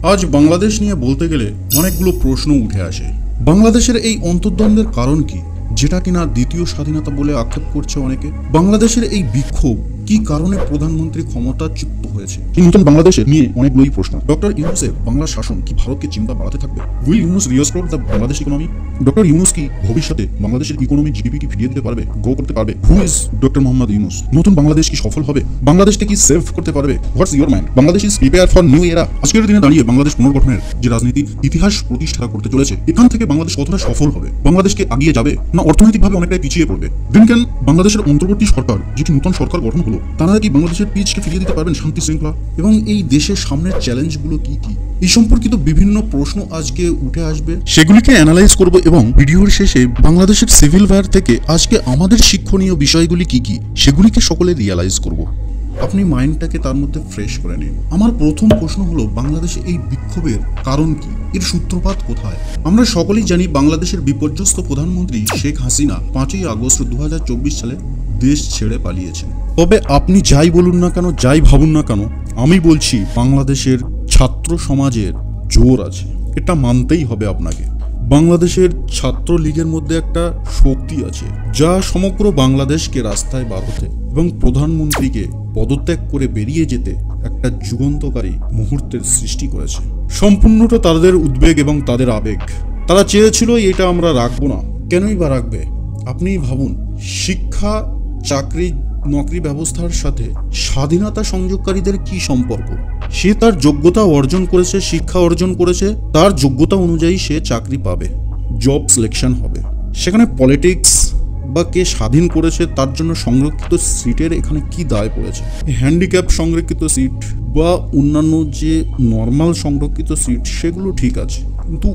আজ বাংলাদেশ নিয়ে বলতে গেলে অনেকগুলো প্রশ্ন উঠে আসে। বাংলাদেশের এই অন্তর্দ্বন্দ্বের কারণ কি, যেটা কিনা দ্বিতীয় স্বাধীনতা বলে আক্ষেপ করছে অনেকে? বাংলাদেশের এই বিক্ষোভ কি কারণে প্রধানমন্ত্রী ক্ষমতাচ্যুত হয়েছে? এই নতুন বাংলাদেশের নিয়ে অনেকগুলোই প্রশ্ন। ডক্টর ইউনূসের বাংলা শাসন কি ভারতকে চিন্তা বাড়াতে থাকবে? Will Yunus restore the Bangladesh economy? Doctor Yunus কি ভবিষ্যতে বাংলাদেশের ইকোনমি জিডিপি কি ফিরিয়ে দিতে পারবে, গ্রো করতে পারবে? Who is doctor Mohammad Yunus? নতুন বাংলাদেশ কি সফল হবে? বাংলাদেশকে কি সেভ করতে পারবে? What's your mind? Bangladesh is prepare for new এরা? আজকের দিনে দাঁড়িয়ে বাংলাদেশ পুনর্গঠনের যে রাজনীতির ইতিহাস প্রতিষ্ঠা করতে চলেছে, এখান থেকে বাংলাদেশ কতটা সফল হবে? বাংলাদেশকে আগিয়ে যাবে না অর্থনৈতিকভাবে অনেকটাই পিছিয়ে পড়বে? দিন কেন বাংলাদেশের অন্তর্বর্তী সরকার, যেটি নতুন সরকার গঠন হলো, তারা কি বাংলাদেশের পিচকে ফিরিয়ে দিতে পারবেন শান্তি শৃঙ্খলা? এবং এই দেশের সামনের চ্যালেঞ্জগুলো কি কি, এই সম্পর্কিত বিভিন্ন প্রশ্ন আজকে উঠে আসবে। সেগুলিকে অ্যানালাইজ করব এবং ভিডিওর শেষে বাংলাদেশের সিভিল ওয়ার থেকে আজকে আমাদের শিক্ষণীয় বিষয়গুলি কি কি, সেগুলিকে সকলে রিয়ালাইজ করব। আপনি মাইন্ডটাকে তার মধ্যে ফ্রেশ করে নিন। আমার প্রথম প্রশ্ন হলো, বাংলাদেশে এই বিক্ষোভের কারণ কি, এর সূত্রপাত কোথায়? আমরা সকলেই জানি বাংলাদেশের বিপর্যস্ত প্রধানমন্ত্রী শেখ হাসিনা 5ই আগস্ট 2024 সালে দেশ ছেড়ে পালিয়েছেন। তবে আপনি যাই বলুন না কেন, যাই ভাবুন না কেন, আমি বলছি বাংলাদেশের ছাত্র সমাজের জোর আছে, এটা মানতেই হবে আপনাকে। বাংলাদেশের ছাত্র লীগের মধ্যে একটা শক্তি আছে, যা সমগ্র বাংলাদেশকে রাস্তায় বার হতে এবং প্রধানমন্ত্রীকে পদত্যাগ করে বেরিয়ে যেতে একটা যুগান্তকারী মুহূর্তের সৃষ্টি করেছে। সম্পূর্ণটা তাদের উদ্বেগ এবং তাদের আবেগ। তারা চেয়েছিল এটা আমরা রাখবো না। কেনই বা রাখবে? আপনিই ভাবুন, শিক্ষা, চাকরি, নকরি ব্যবস্থার সাথে স্বাধীনতা সংযোগকারীদের কি সম্পর্ক? সে তার যোগ্যতা অর্জন করেছে, শিক্ষা অর্জন করেছে, তার যোগ্যতা অনুযায়ী সে চাকরি পাবে, জব সিলেকশন হবে। সেখানে পলিটিক্স বা কে স্বাধীন করেছে তার জন্য সংরক্ষিত সিটের এখানে কি দায় পড়েছে? হ্যান্ডিক্যাপ সংরক্ষিত সিট বা অন্যান্য যে নর্মাল সংরক্ষিত সিট, সেগুলো ঠিক আছে, কিন্তু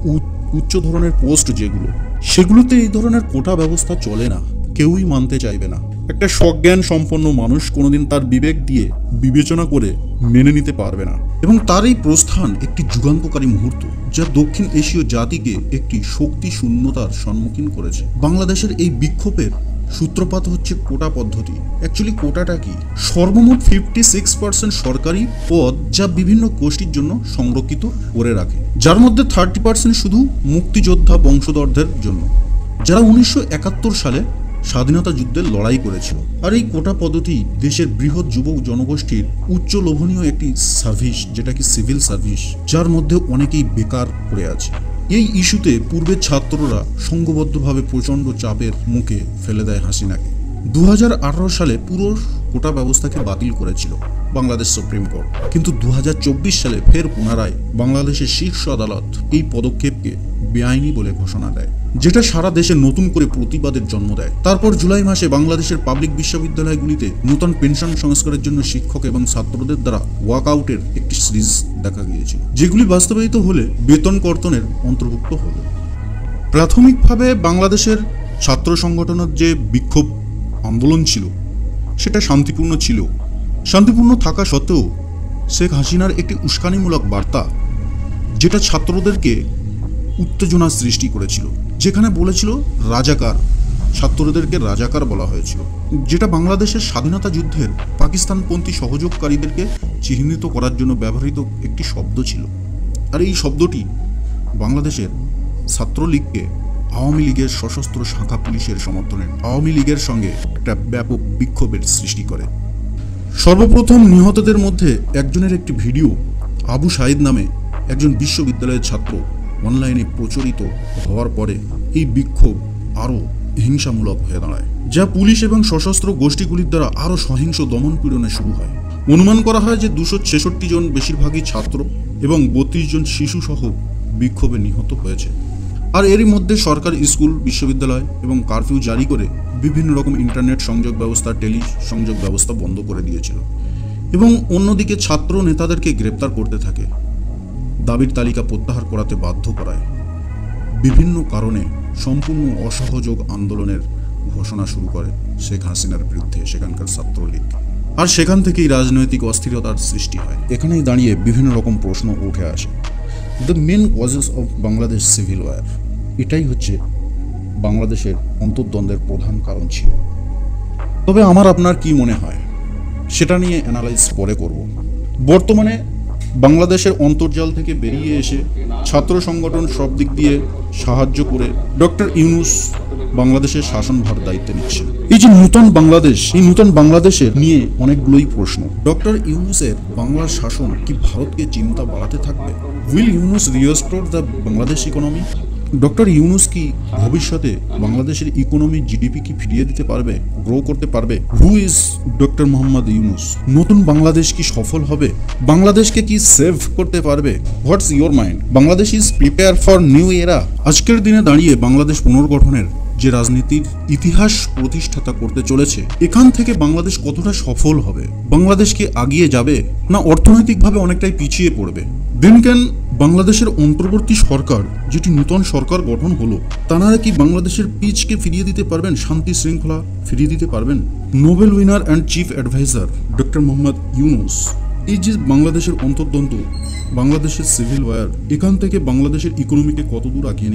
উচ্চ ধরনের পোস্ট যেগুলো, সেগুলোতে এই ধরনের কোটা ব্যবস্থা চলে না, কেউই মানতে চাইবে না। একটা সজ্ঞান সম্পন্ন মানুষ কোনোদিন তার বিবেক দিয়ে বিবেচনা করে মেনে নিতে পারবে না। এবং তার এই প্রস্থান একটি যুগান্তকারী মুহূর্ত, যা দক্ষিণ এশীয় জাতিকে একটি শক্তি শূন্যতার সম্মুখীন করেছে। বাংলাদেশের এই বিক্ষোভের সূত্রপাত হচ্ছে কোটা পদ্ধতি। অ্যাকচুয়ালি কোটাটা কি? সর্বমোট 56% সরকারি পদ যা বিভিন্ন গোষ্ঠীর জন্য সংরক্ষিত করে রাখে, যার মধ্যে 30% শুধু মুক্তিযোদ্ধা বংশধরদের জন্য, যারা 1971 সালে স্বাধীনতা যুদ্ধে লড়াই করেছিল। আর এই কোটা পদ্ধতি দেশের বৃহৎ যুবক জনগোষ্ঠীর উচ্চ লোভনীয় একটি সার্ভিস, যেটা কি সিভিল সার্ভিস, যার মধ্যে অনেকেই বেকার পড়ে আছে। এই ইস্যুতে পূর্বের ছাত্ররা সংঘবদ্ধভাবে প্রচণ্ড চাপের মুখে ফেলে দেয় হাসিনাকে। 2018 সালে পুরো কোটা ব্যবস্থাকে বাতিল করেছিল বাংলাদেশ সুপ্রিম কোর্ট, কিন্তু 2024 সালে ফের পুনরায় বাংলাদেশের শীর্ষ আদালত এই পদক্ষেপকে বেআইনি বলে ঘোষণা দেয়, যেটা সারা দেশে নতুন করে প্রতিবাদের জন্ম দেয়। তারপর জুলাই মাসে বাংলাদেশের পাবলিক বিশ্ববিদ্যালয়গুলিতে নতুন পেনশন সংস্কারের জন্য শিক্ষক এবং ছাত্রদের দ্বারা ওয়াকআউটের একটি সিরিজ দেখা গিয়েছিল, যেগুলি বাস্তবায়িত হলে বেতন কর্তনের অন্তর্ভুক্ত হলো। প্রাথমিকভাবে বাংলাদেশের ছাত্র সংগঠনের যে বিক্ষোভ আন্দোলন ছিল, সেটা শান্তিপূর্ণ ছিল। শান্তিপূর্ণ থাকা সত্ত্বেও শেখ হাসিনার একটি উস্কানিমূলক বার্তা, যেটা ছাত্রদেরকে উত্তেজনা সৃষ্টি করেছিল, যেখানে বলেছিল রাজাকার, ছাত্রদেরকে রাজাকার বলা হয়েছিল, যেটা বাংলাদেশের স্বাধীনতা যুদ্ধের পাকিস্তানপন্থী সহযোগকারীদেরকে চিহ্নিত করার জন্য ব্যবহৃত একটি শব্দ ছিল। আর এই শব্দটি বাংলাদেশের ছাত্রলীগকে আওয়ামী লীগের সশস্ত্র শাখা পুলিশের সমর্থনে আওয়ামী লীগের সঙ্গে একটা ব্যাপক বিক্ষোভের সৃষ্টি করে। সর্বপ্রথম নিহতদের মধ্যে একজনের একটি ভিডিও আবু সাইদ নামে একজন বিশ্ববিদ্যালয়ের ছাত্র অনলাইনে প্রচলিত হওয়ার পরে এই বিক্ষোভ আরও হিংসামূলক হয়ে দাঁড়ায়, যা পুলিশ এবং সশস্ত্র গোষ্ঠীগুলির দ্বারা আরও সহিংস দমনপীড়নে শুরু হয়। অনুমান করা হয় যে 266 জন, বেশিরভাগই ছাত্র এবং 32 জন শিশু সহ বিক্ষোভে নিহত হয়েছে। আর এরই মধ্যে সরকার স্কুল, বিশ্ববিদ্যালয় এবং কারফিউ জারি করে বিভিন্ন রকম ইন্টারনেট সংযোগ ব্যবস্থা, টেলি সংযোগ ব্যবস্থা বন্ধ করে দিয়েছিল এবং অন্যদিকে ছাত্র নেতাদেরকে গ্রেপ্তার করতে থাকে, দাবির তালিকা প্রত্যাহার করাতে বাধ্য করায়। বিভিন্ন কারণে সম্পূর্ণ অসহযোগ আন্দোলনের ঘোষণা শুরু করে শেখ হাসিনার বিরুদ্ধে সেখানকার ছাত্রলীগ। আর সেখান থেকেই রাজনৈতিক অস্থিরতার সৃষ্টি হয়। এখানেই দাঁড়িয়ে বিভিন্ন রকম প্রশ্ন উঠে আসে। The main causes of Bangladesh civil war, এটাই হচ্ছে বাংলাদেশের অন্তর্দ্বন্দ্বের প্রধান কারণ ছিল। তবে আমার আপনার কি মনে হয় সেটা নিয়ে অ্যানালাইজ পরে করব। বর্তমানে বাংলাদেশের অন্তর্জাল থেকে বেরিয়ে এসে ছাত্র সংগঠন সব দিক দিয়ে সাহায্য করে ডক্টর ইউনূস বাংলাদেশের শাসনভার দায়িত্ব নিচ্ছেন। এই যে নূতন বাংলাদেশ, এই নূতন বাংলাদেশের নিয়ে অনেকগুলোই প্রশ্ন। ডক্টর ইউনূসের বাংলার শাসন কি ভারতকে চিন্তা বাড়াতে থাকবে? Will Yunus restore the Bangladesh economy? Doctor Yunus কি ভবিষ্যতে বাংলাদেশের ইকোনমি জিডিপি কি ফিরিয়ে দিতে পারবে, গ্রো করতে পারবে? Who is doctor Mohammad Yunus? নতুন বাংলাদেশ কি সফল হবে? বাংলাদেশকে কি সেভ করতে পারবে? What's your mind? Bangladesh is prepare for new এরা। আজকের দিনে দাঁড়িয়ে বাংলাদেশ পুনর্গঠনের যে রাজনীতির ইতিহাস প্রতিষ্ঠাতা করতে চলেছে, এখান থেকে বাংলাদেশ কতটা সফল হবে? বাংলাদেশ কি আগিয়ে যাবে, না অর্থনৈতিকভাবে অনেকটাই পিছিয়ে পড়বে? দেন ক্যান বাংলাদেশের অন্তর্বর্তী সরকার, যেটি নূতন সরকার গঠন হলো, তারা কি বাংলাদেশের পিচকে ফিরিয়ে দিতে পারবেন, শান্তি শৃঙ্খলা ফিরিয়ে দিতে পারবেন? Nobel winner and chief adviser doctor Mohammad Yunus, এই যে বাংলাদেশের অন্তর্দ্বন্দ্ব, বাংলাদেশের সিভিল ওয়ার, এখান থেকে বাংলাদেশের ইকোনমিকে কতদূর আগিয়ে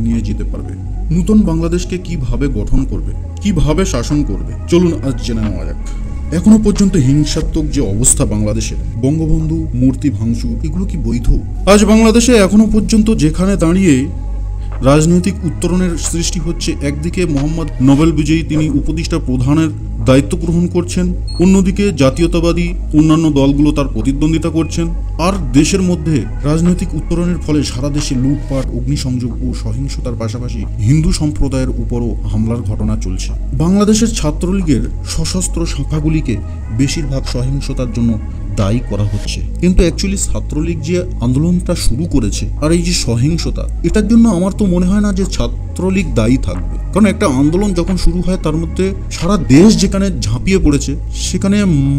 নিয়ে যেতে পারবে? নতুন বাংলাদেশকে কিভাবে গঠন করবে, কিভাবে শাসন করবে? চলুন আজ জেনে নেওয়া যাক। এখনো পর্যন্ত হিংসাত্মক যে অবস্থা বাংলাদেশের, বঙ্গবন্ধু মূর্তি ভাঙচুর, এগুলো কি বৈধ? আজ বাংলাদেশে এখনো পর্যন্ত যেখানে দাঁড়িয়ে রাজনৈতিক উত্তরণের সৃষ্টি হচ্ছে, একদিকে মোহাম্মদ নোবেল বিজয়ী তিনি উপদেষ্টা প্রধানের দায়িত্ব গ্রহণ করছেন, অন্যদিকে জাতীয়তাবাদী অন্যান্য দলগুলো তার প্রতিদ্বন্দ্বিতা করছেন, আর দেশের মধ্যে রাজনৈতিক উত্তরণের ফলে সারা দেশে লুটপাট, অগ্নিসংযোগ ও সহিংসতার পাশাপাশি হিন্দু সম্প্রদায়ের উপরও হামলার ঘটনা চলছে। বাংলাদেশের ছাত্রলীগের সশস্ত্র শাখাগুলিকে বেশিরভাগ সহিংসতার জন্য দায়ী করা হচ্ছে, কিন্তু অ্যাকচুয়ালি ছাত্রলীগ যে আন্দোলনটা শুরু করেছে আর এই যে সহিংসতা, এটার জন্য আমার তো মনে হয় না যে ছাত্রলীগ দায়ী থাকবে। কারণ একটা আন্দোলন যখন শুরু হয়, তার মধ্যে সারা দেশ যেখানে ঝাঁপিয়ে পড়েছে, সেখানে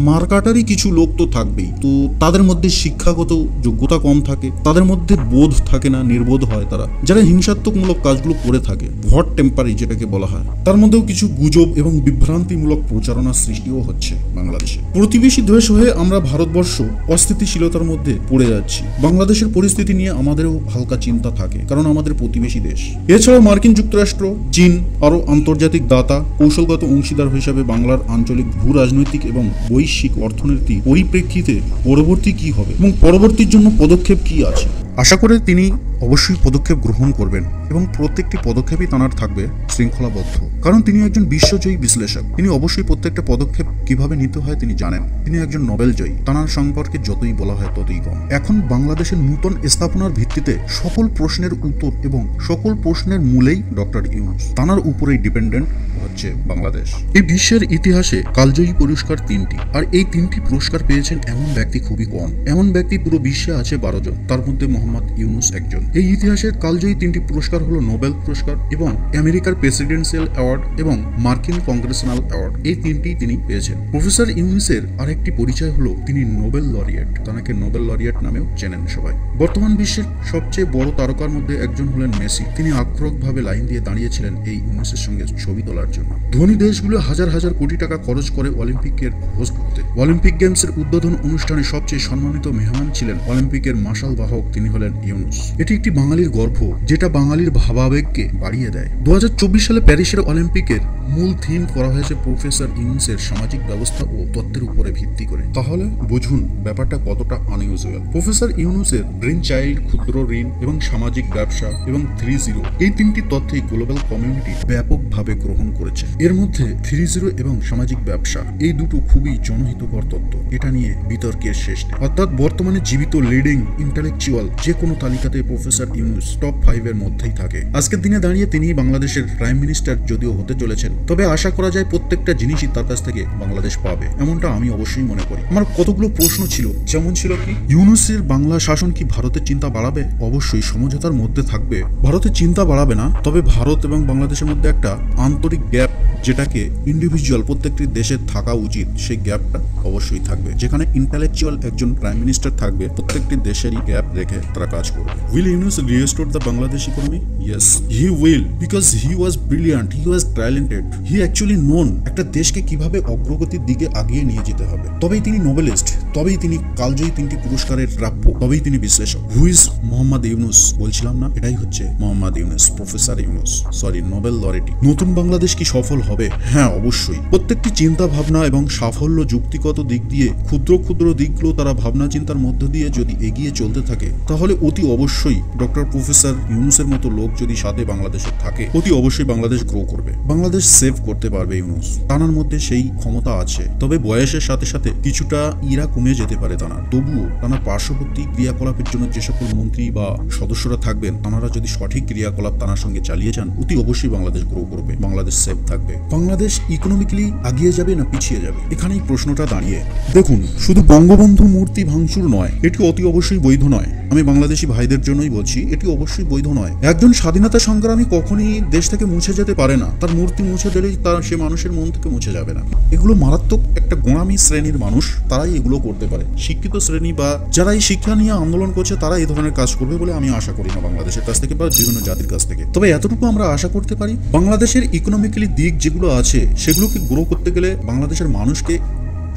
মার্কাটারই কিছু লোক তো থাকবেই। তো তাদের মধ্যে শিক্ষাগত যোগ্যতা কম থাকে, তাদের মধ্যে বোধ থাকে না, নির্বোধ হয় তারা, যারা হিংসাত্মকমূলক কাজগুলো করে থাকে, ভট টেম্পারি যেটাকে বলা হয়। তার মধ্যেও কিছু গুজব এবং বিভ্রান্তিমূলক প্রচারণার সৃষ্টিও হচ্ছে বাংলাদেশে। প্রতিবেশী দেশ হয়ে আমরা ভারতবর্ষ অস্থিতিশীলতার মধ্যে পড়ে যাচ্ছি। বাংলাদেশের পরিস্থিতি নিয়ে আমাদেরও হালকা চিন্তা থাকে, কারণ আমাদের প্রতিবেশী দেশ। এছাড়াও মার্কিন যুক্তরাষ্ট্র, চীন আরও আন্তর্জাতিক দাতা, কৌশলগত অংশীদার হিসাবে বাংলার আঞ্চলিক ভূ রাজনৈতিক এবং বৈশ্বিক অর্থনীতি পরিপ্রেক্ষিতে পরবর্তী কি হবে এবং পরবর্তীর জন্য পদক্ষেপ কি আছে। আশা করে তিনি অবশ্যই পদক্ষেপ গ্রহণ করবেন এবং প্রত্যেকটি পদক্ষেপই তাঁর থাকবে শৃঙ্খলাবদ্ধ, কারণ তিনি একজন বিশ্বজয়ী বিশ্লেষক। তিনি অবশ্যই প্রত্যেকটা পদক্ষেপ কিভাবে নিতে হয় তিনি জানেন। তিনি একজন নোবেল জয়ী। তাঁর সম্পর্কে যতই বলা হয় ততই কম। এখন বাংলাদেশের নূতন স্থাপনার ভিত্তিতে সকল প্রশ্নের উত্তর এবং সকল প্রশ্নের মূলেই ডক্টর ইউনূস, তাঁর উপরেই ডিপেন্ডেন্ট হচ্ছে বাংলাদেশ। এই বিশ্বের ইতিহাসে কালজয়ী পুরস্কার 3টি, আর এই 3টি পুরস্কার পেয়েছেন এমন ব্যক্তি খুবই কম। এমন ব্যক্তি পুরো বিশ্বে আছে 12 জন, তার মধ্যে মোহাম্মদ ইউনূস একজন। এই ইতিহাসের কালজয়ী 3টি পুরস্কার হলো নোবেল পুরস্কার এবং আমেরিকার প্রেসিডেন্সিয়াল অ্যাওয়ার্ড এবং মার্কিন কংগ্রেশনাল অ্যাওয়ার্ড। এই 3টি তিনি পেয়েছেন। প্রফেসর ইউনূসের আরেকটি পরিচয় হলো তিনি নোবেল লরিয়েট। তাকে নোবেল লরিয়েট নামেও চেনেন সবাই। বর্তমান বিশ্বের সবচেয়ে বড় তারকার মধ্যে একজন হলেন মেসি। তিনি আক্রোশভাবে লাইন দিয়ে দাঁড়িয়েছিলেন এই ইউনূসের সঙ্গে ছবি তোলার জন্য। ধনী দেশগুলো হাজার হাজার কোটি টাকা খরচ করে অলিম্পিকের হোস্ট করতে। অলিম্পিক গেমসের উদ্বোধন অনুষ্ঠানে সবচেয়ে সম্মানিত মেহমান ছিলেন অলিম্পিকের মাশাল বাহক, তিনি হলেন ইউনূস। এটি একটি বাঙালির গর্ব, যেটা বাঙালির ভাবাবেগকে বাড়িয়ে দেয়। 2024 সালে প্যারিসের অলিম্পিকের মূল থিম করা হয়েছে প্রফেসর ইউনূসের সামাজিক ব্যবস্থা ও তত্ত্বের উপরে ভিত্তি করে। তাহলে বুঝুন ব্যাপারটা কতটা আনইউজুয়াল। প্রফেসর ইউনূসের ব্রেন চাইল্ড, ক্ষুদ্র ঋণ এবং সামাজিক ব্যবসা এবং 3-0, এই 3টি তথ্যই গ্লোবাল কমিউনিটি ব্যাপকভাবে গ্রহণ করেছে। এর মধ্যে 3-0 এবং সামাজিক ব্যবসা, এই দুটো খুবই জনহিতকর তত্ত্ব। এটা নিয়ে বিতর্কের শেষ নেই। অর্থাৎ বর্তমানে জীবিত লিডিং ইন্টেলেকচুয়াল যে কোনো তালিকাতে প্রফেসর ইউনূস টপ 5 এর মধ্যেই থাকে। আজকের দিনে দাঁড়িয়ে তিনি বাংলাদেশের প্রাইম মিনিস্টার যদিও হতে চলেছেন, তবে আশা করা যায় প্রত্যেকটা জিনিসই তার কাছ থেকে বাংলাদেশ পাবে, এমনটা আমি অবশ্যই মনে করি। আমার কতগুলো প্রশ্ন ছিল, যেমন ছিল কি, ইউনূসের বাংলা শাসন কি ভারতের চিন্তা বাড়াবে? অবশ্যই সমঝোতার মধ্যে থাকবে। ভারতের চিন্তা বাড়াবে না, তবে ভারত এবং বাংলাদেশের মধ্যে একটা আন্তরিক গ্যাপ, যেটাকে ইন্ডিভিজুয়াল প্রত্যেকটি দেশের থাকা উচিত, সেই গ্যাপটা অবশ্যই থাকবে। যেখানে ইন্টেলেকচুয়াল একজন প্রাইম মিনিস্টার থাকবে, প্রত্যেকটি দেশেরই গ্যাপ রেখে তারা কাজ করবে। Will Yunus restore the Bangladesh economy? Yes, he will, because he was brilliant, he was talented, he actually known একটা দেশকে কিভাবে অগ্রগতির দিকে আগিয়ে নিয়ে যেতে হবে। তবেই তিনি নোবেলিস্ট, তবেই তিনি কালজয়ী 3টি পুরস্কারের প্রাপ্য, তবেই তিনি বিশ্লেষক। Who is Mohammad Yunus? বলছিলাম না, এটাই হচ্ছে Mohammad Yunus, professor Yunus, sorry Nobel laureate. নতুন বাংলাদেশ কি সফল হবে? হ্যাঁ, অবশ্যই। প্রত্যেকটি চিন্তা ভাবনা এবং সাফল্য যুক্তিগত দিক দিয়ে ক্ষুদ্র ক্ষুদ্র দিকগুলো তারা ভাবনা চিন্তার মধ্য দিয়ে যদি এগিয়ে চলতে থাকে, তাহলে অতি অবশ্যই ডক্টর প্রফেসর ইউনূসের মতো লোক যদি সাথে বাংলাদেশে থাকে, অতি অবশ্যই বাংলাদেশ গ্রো করবে, বাংলাদেশ সেভ করতে পারবে ইউনূস। তানার মধ্যে সেই ক্ষমতা আছে। তবে বয়সের সাথে সাথে কিছুটা ইরা কমে যেতে পারে তানার। তবুও তানার পার্শ্ববর্তী ক্রিয়াকলাপের জন্য যে সকল মন্ত্রী বা সদস্যরা থাকবেন, তানারা যদি সঠিক ক্রিয়াকলাপ তানার সঙ্গে চালিয়ে যান, অতি অবশ্যই বাংলাদেশ গ্রো করবে, বাংলাদেশ সেভ থাকবে। বাংলাদেশ ইকোনমিক্যালি আগিয়ে যাবে না পিছিয়ে যাবে, এখানেই প্রশ্নটা দাঁড়িয়ে। দেখুন, শুধু বঙ্গবন্ধু মূর্তি ভাঙচুর নয়, এটি অতি অবশ্যই বৈধ নয়। আমি বাংলাদেশি ভাইদের জন্যই বলছি, এটি অবশ্যই বৈধ নয়। একজন স্বাধীনতা সংগ্রামী কখনই দেশ থেকে মুছে যেতে পারে না। তার মূর্তি মুছে দিলেই তার সে মানুষের মন থেকে মুছে যাবে না। এগুলো মারাত্মক একটা গোঁড়ামি শ্রেণীর মানুষ, তারাই এগুলো করতে পারে। শিক্ষিত শ্রেণী বা যারা এই শিক্ষা নিয়ে আন্দোলন করছে, তারা এই ধরনের কাজ করবে বলে আমি আশা করি না বাংলাদেশের কাছ থেকে বা বিভিন্ন জাতির কাছ থেকে। তবে এতটুকু আমরা আশা করতে পারি, বাংলাদেশের ইকোনমিক্যালি দিক যেগুলো আছে, সেগুলোকে গ্রো করতে গেলে বাংলাদেশের মানুষকে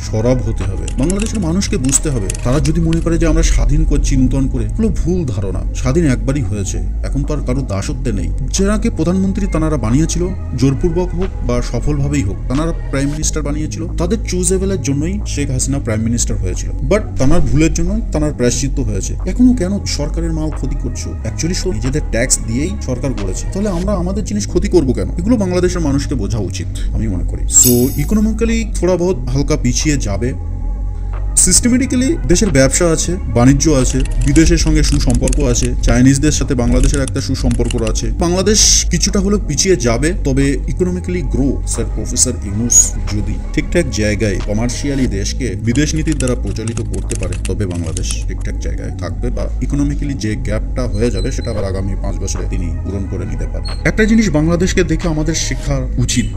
সরব হতে হবে, বাংলাদেশের মানুষকে বুঝতে হবে। তারা যদি মনে করে যে আমরা স্বাধীন করছি নূতন করে, এগুলো ভুল ধারণা। স্বাধীন একবারই হয়েছে, এখন তো আর কারো দাসত্বে নেই। যারাকে প্রধানমন্ত্রী তানারা বানিয়েছিল, জোরপূর্বক হোক বা সফলভাবেই হোক, তানারা প্রাইম মিনিস্টার বানিয়েছিল। তাদের চুজেবলের জন্যই শেখ হাসিনা প্রাইম মিনিস্টার হয়েছিল, বাট তানার ভুলের জন্যই তানার প্রায়শ্চিত্ত হয়েছে। এখনো কেন সরকারের মাল ক্ষতি করছো? অ্যাকচুয়ালি নিজেদের ট্যাক্স দিয়েই সরকার করেছে, তাহলে আমরা আমাদের জিনিস ক্ষতি করবো কেন? এগুলো বাংলাদেশের মানুষকে বোঝা উচিত, আমি মনে করি। সো ইকোনমিক্যালি থোড়া বহুত হালকা পিছিয়ে যাবে। সিস্টেমেটিক্যালি দেশের ব্যবসা আছে, বাণিজ্য আছে, বিদেশের সঙ্গে সুসম্পর্ক আছে, চাইনিজদের সাথে বাংলাদেশের একটা সুসম্পর্ক আছে। বাংলাদেশ কিছুটা হলেও পিছিয়ে যাবে, তবে economically grow sir professor Yunus যদি ঠিকঠাক জায়গায় কমার্শিয়ালি দেশকে বিদেশ নীতির দ্বারা প্রচলিত করতে পারে, তবে বাংলাদেশ ঠিকঠাক জায়গায় থাকবে বা ইকোনমিক্যালি যে গ্যাপটা হয়ে যাবে, সেটা আবার আগামী 5 বছরে তিনি পূরণ করে নিতে পারবেন। একটা জিনিস বাংলাদেশকে দেখে আমাদের শেখা উচিত,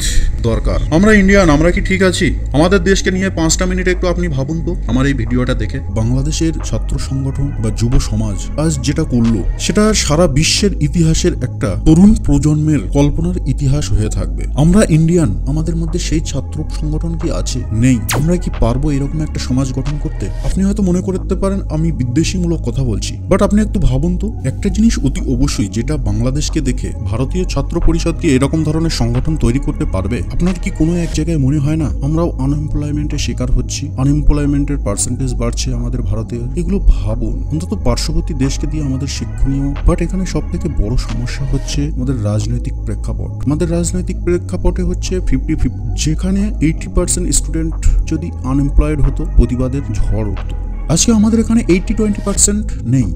দরকার। আমরা ইন্ডিয়ান, আমরা কি ঠিক আছি? আমাদের দেশকে নিয়ে 5টা মিনিট একটু আপনি ভাবুন তো আমার এই ভিডিওটা দেখে। বাংলাদেশের ছাত্র সংগঠন বা যুব সমাজ আজ যেটা করলো, সেটা সারা বিশ্বের ইতিহাসের একটা তরুণ প্রজন্মের কল্পনার ইতিহাস হয়ে থাকবে। আমরা ইন্ডিয়ান, আমাদের মধ্যে সেই ছাত্র সংগঠন কি আছে? নেই। আমরা কি পারবো এরকম একটা সমাজ গঠন করতে? আপনি হয়তো মনে করতে পারেন আমি বিদ্বেষীমূলক কথা বলছি, বাট আপনি একটু ভাবুন তো, একটা জিনিস অতি অবশ্যই যেটা বাংলাদেশকে দেখে ভারতীয় ছাত্র পরিষদ কি এরকম ধরনের সংগঠন তৈরি করতে পারবে? আপনার কি কোনো এক জায়গায় মনে হয় না আমরাও আনএমপ্লয়মেন্টের শিকার হচ্ছি, আনএমপ্লয়মেন্টের পার্সেন্টেজ বাড়ছে আমাদের ভারতে? এগুলো ভাবুন। অন্তত পার্শ্ববর্তী দেশকে দিয়ে আমাদের শিক্ষণীয়, বাট এখানে সব থেকে বড় সমস্যা হচ্ছে আমাদের রাজনৈতিক প্রেক্ষাপট। আমাদের রাজনৈতিক প্রেক্ষাপটে হচ্ছে 50-50, যেখানে 80% স্টুডেন্ট যদি আনএমপ্লয়েড হতো, প্রতিবাদের ঝড় উঠত। আজকে আমাদের এখানে 80-20% নেই,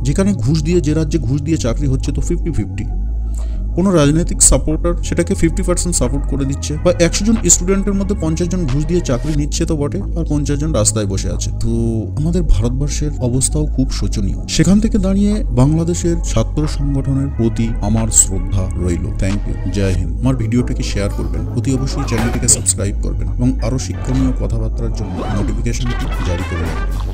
যেখানে ঘুষ দিয়ে, যে রাজ্যে ঘুষ দিয়ে চাকরি হচ্ছে, তো 50-50। কোনো রাজনৈতিক সাপোর্টার সেটাকে 50% সাপোর্ট করে দিচ্ছে, বা 100 জন স্টুডেন্টের মধ্যে 50 জন ঘুষ দিয়ে চাকরি নিচ্ছে তো বটে, আর 50 জন রাস্তায় বসে আছে। তো আমাদের ভারতবর্ষের অবস্থাও খুব শোচনীয়। সেখান থেকে দাঁড়িয়ে বাংলাদেশের ছাত্র সংগঠনের প্রতি আমার শ্রদ্ধা রইল। থ্যাংক ইউ, জয় হিন্দ। আমার ভিডিওটাকে শেয়ার করবেন, অতি অবশ্যই চ্যানেলটিকে সাবস্ক্রাইব করবেন এবং আরো শিক্ষণীয় কথাবার্তার জন্য নোটিফিকেশনটি জারি করে রাখবেন।